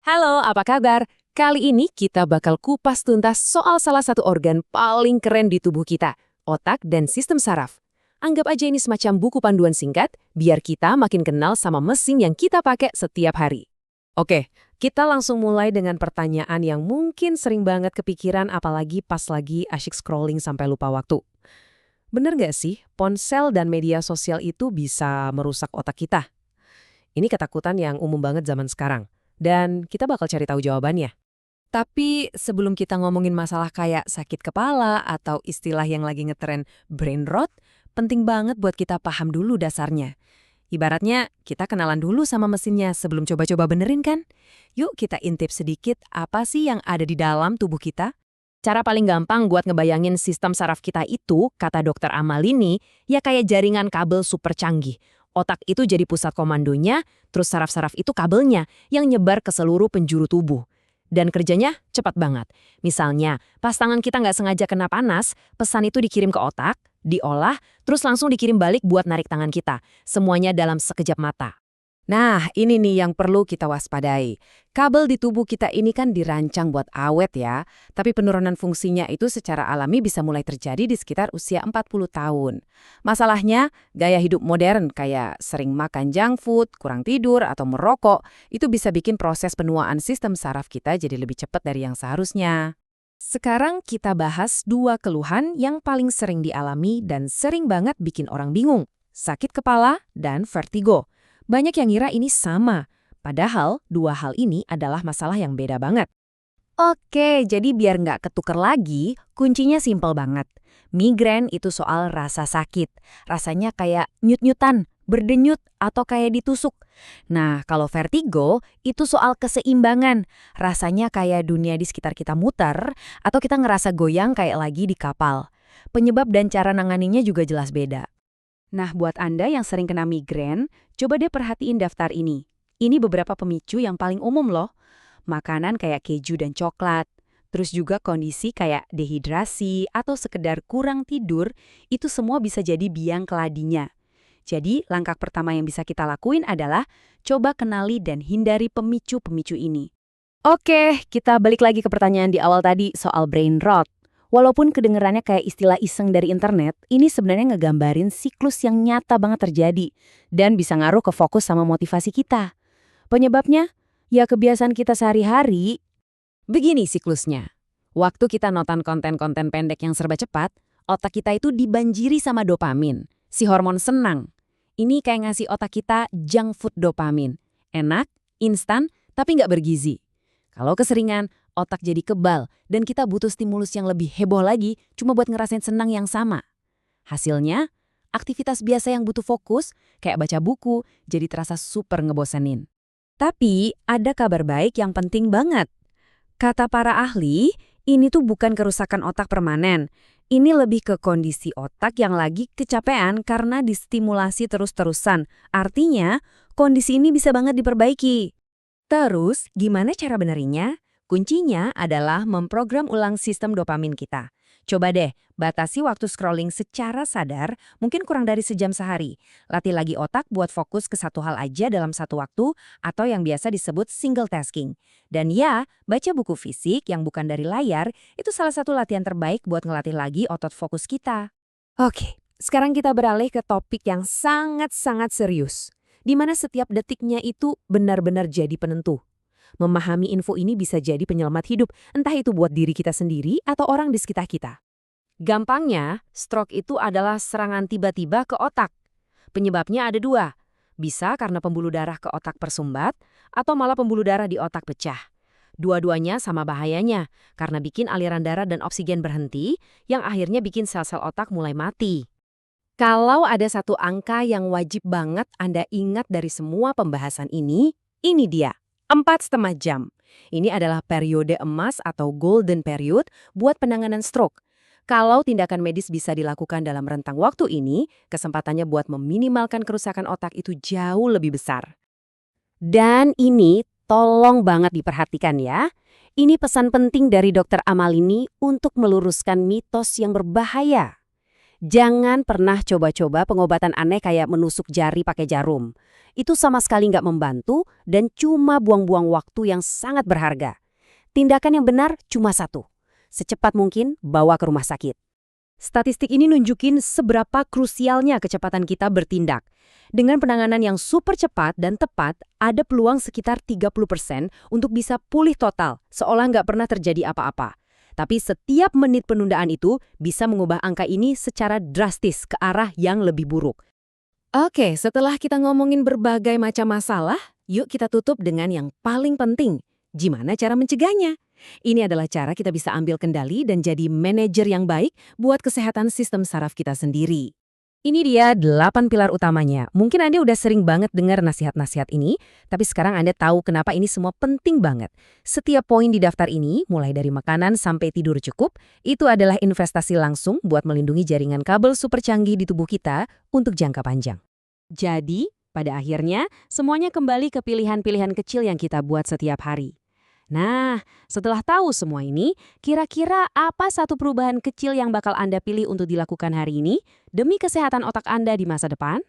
Halo, apa kabar? Kali ini kita bakal kupas tuntas soal salah satu organ paling keren di tubuh kita, otak dan sistem saraf. Anggap aja ini semacam buku panduan singkat, biar kita makin kenal sama mesin yang kita pakai setiap hari. Oke, kita langsung mulai dengan pertanyaan yang mungkin sering banget kepikiran apalagi pas lagi asyik scrolling sampai lupa waktu. Bener nggak sih, ponsel dan media sosial itu bisa merusak otak kita? Ini ketakutan yang umum banget zaman sekarang. Dan kita bakal cari tahu jawabannya. Tapi sebelum kita ngomongin masalah kayak sakit kepala atau istilah yang lagi ngetren brain rot, penting banget buat kita paham dulu dasarnya. Ibaratnya kita kenalan dulu sama mesinnya sebelum coba-coba benerin kan? Yuk kita intip sedikit apa sih yang ada di dalam tubuh kita. Cara paling gampang buat ngebayangin sistem saraf kita itu, kata dokter Amalini, ya kayak jaringan kabel super canggih. Otak itu jadi pusat komandonya, terus saraf-saraf itu kabelnya yang nyebar ke seluruh penjuru tubuh. Dan kerjanya cepat banget. Misalnya, pas tangan kita nggak sengaja kena panas, pesan itu dikirim ke otak, diolah, terus langsung dikirim balik buat narik tangan kita. Semuanya dalam sekejap mata. Nah, ini nih yang perlu kita waspadai. Kabel di tubuh kita ini kan dirancang buat awet ya, tapi penurunan fungsinya itu secara alami bisa mulai terjadi di sekitar usia 40 tahun. Masalahnya, gaya hidup modern kayak sering makan junk food, kurang tidur, atau merokok, itu bisa bikin proses penuaan sistem saraf kita jadi lebih cepat dari yang seharusnya. Sekarang kita bahas dua keluhan yang paling sering dialami dan sering banget bikin orang bingung. Sakit kepala dan vertigo. Banyak yang ngira ini sama, padahal dua hal ini adalah masalah yang beda banget. Oke, jadi biar nggak ketuker lagi, kuncinya simpel banget. Migrain itu soal rasa sakit. Rasanya kayak nyut-nyutan, berdenyut, atau kayak ditusuk. Nah, kalau vertigo, itu soal keseimbangan. Rasanya kayak dunia di sekitar kita muter, atau kita ngerasa goyang kayak lagi di kapal. Penyebab dan cara nanganinya juga jelas beda. Nah, buat Anda yang sering kena migrain, coba deh perhatiin daftar ini. Ini beberapa pemicu yang paling umum loh. Makanan kayak keju dan coklat. Terus juga kondisi kayak dehidrasi atau sekedar kurang tidur, itu semua bisa jadi biang keladinya. Jadi, langkah pertama yang bisa kita lakuin adalah coba kenali dan hindari pemicu-pemicu ini. Oke, kita balik lagi ke pertanyaan di awal tadi soal brain rot. Walaupun kedengerannya kayak istilah iseng dari internet, ini sebenarnya ngegambarin siklus yang nyata banget terjadi dan bisa ngaruh ke fokus sama motivasi kita. Penyebabnya? Ya kebiasaan kita sehari-hari. Begini siklusnya. Waktu kita nonton konten-konten pendek yang serba cepat, otak kita itu dibanjiri sama dopamin, si hormon senang. Ini kayak ngasih otak kita junk food dopamin. Enak, instan, tapi nggak bergizi. Kalau keseringan, otak jadi kebal dan kita butuh stimulus yang lebih heboh lagi cuma buat ngerasain senang yang sama. Hasilnya, aktivitas biasa yang butuh fokus, kayak baca buku, jadi terasa super ngebosenin. Tapi ada kabar baik yang penting banget. Kata para ahli, ini tuh bukan kerusakan otak permanen. Ini lebih ke kondisi otak yang lagi kecapean karena distimulasi terus-terusan. Artinya, kondisi ini bisa banget diperbaiki. Terus, gimana cara benerinya? Kuncinya adalah memprogram ulang sistem dopamin kita. Coba deh, batasi waktu scrolling secara sadar, mungkin kurang dari sejam sehari. Latih lagi otak buat fokus ke satu hal aja dalam satu waktu, atau yang biasa disebut single tasking. Dan ya, baca buku fisik yang bukan dari layar, itu salah satu latihan terbaik buat ngelatih lagi otot fokus kita. Oke, sekarang kita beralih ke topik yang sangat-sangat serius, di mana setiap detiknya itu benar-benar jadi penentu. Memahami info ini bisa jadi penyelamat hidup, entah itu buat diri kita sendiri atau orang di sekitar kita. Gampangnya, stroke itu adalah serangan tiba-tiba ke otak. Penyebabnya ada dua. Bisa karena pembuluh darah ke otak persumbat, atau malah pembuluh darah di otak pecah. Dua-duanya sama bahayanya, karena bikin aliran darah dan oksigen berhenti, yang akhirnya bikin sel-sel otak mulai mati. Kalau ada satu angka yang wajib banget Anda ingat dari semua pembahasan ini dia, 4,5 jam. Ini adalah periode emas atau golden period buat penanganan stroke. Kalau tindakan medis bisa dilakukan dalam rentang waktu ini, kesempatannya buat meminimalkan kerusakan otak itu jauh lebih besar. Dan ini tolong banget diperhatikan ya. Ini pesan penting dari Dr. Amalini untuk meluruskan mitos yang berbahaya. Jangan pernah coba-coba pengobatan aneh kayak menusuk jari pakai jarum. Itu sama sekali nggak membantu dan cuma buang-buang waktu yang sangat berharga. Tindakan yang benar cuma satu. Secepat mungkin bawa ke rumah sakit. Statistik ini nunjukin seberapa krusialnya kecepatan kita bertindak. Dengan penanganan yang super cepat dan tepat, ada peluang sekitar 30% untuk bisa pulih total, seolah nggak pernah terjadi apa-apa. Tapi setiap menit penundaan itu bisa mengubah angka ini secara drastis ke arah yang lebih buruk. Oke, setelah kita ngomongin berbagai macam masalah, yuk kita tutup dengan yang paling penting. Gimana cara mencegahnya? Ini adalah cara kita bisa ambil kendali dan jadi manajer yang baik buat kesehatan sistem saraf kita sendiri. Ini dia 8 pilar utamanya. Mungkin Anda udah sering banget dengar nasihat-nasihat ini, tapi sekarang Anda tahu kenapa ini semua penting banget. Setiap poin di daftar ini, mulai dari makanan sampai tidur cukup, itu adalah investasi langsung buat melindungi jaringan kabel super canggih di tubuh kita untuk jangka panjang. Jadi, pada akhirnya, semuanya kembali ke pilihan-pilihan kecil yang kita buat setiap hari. Nah, setelah tahu semua ini, kira-kira apa satu perubahan kecil yang bakal Anda pilih untuk dilakukan hari ini demi kesehatan otak Anda di masa depan?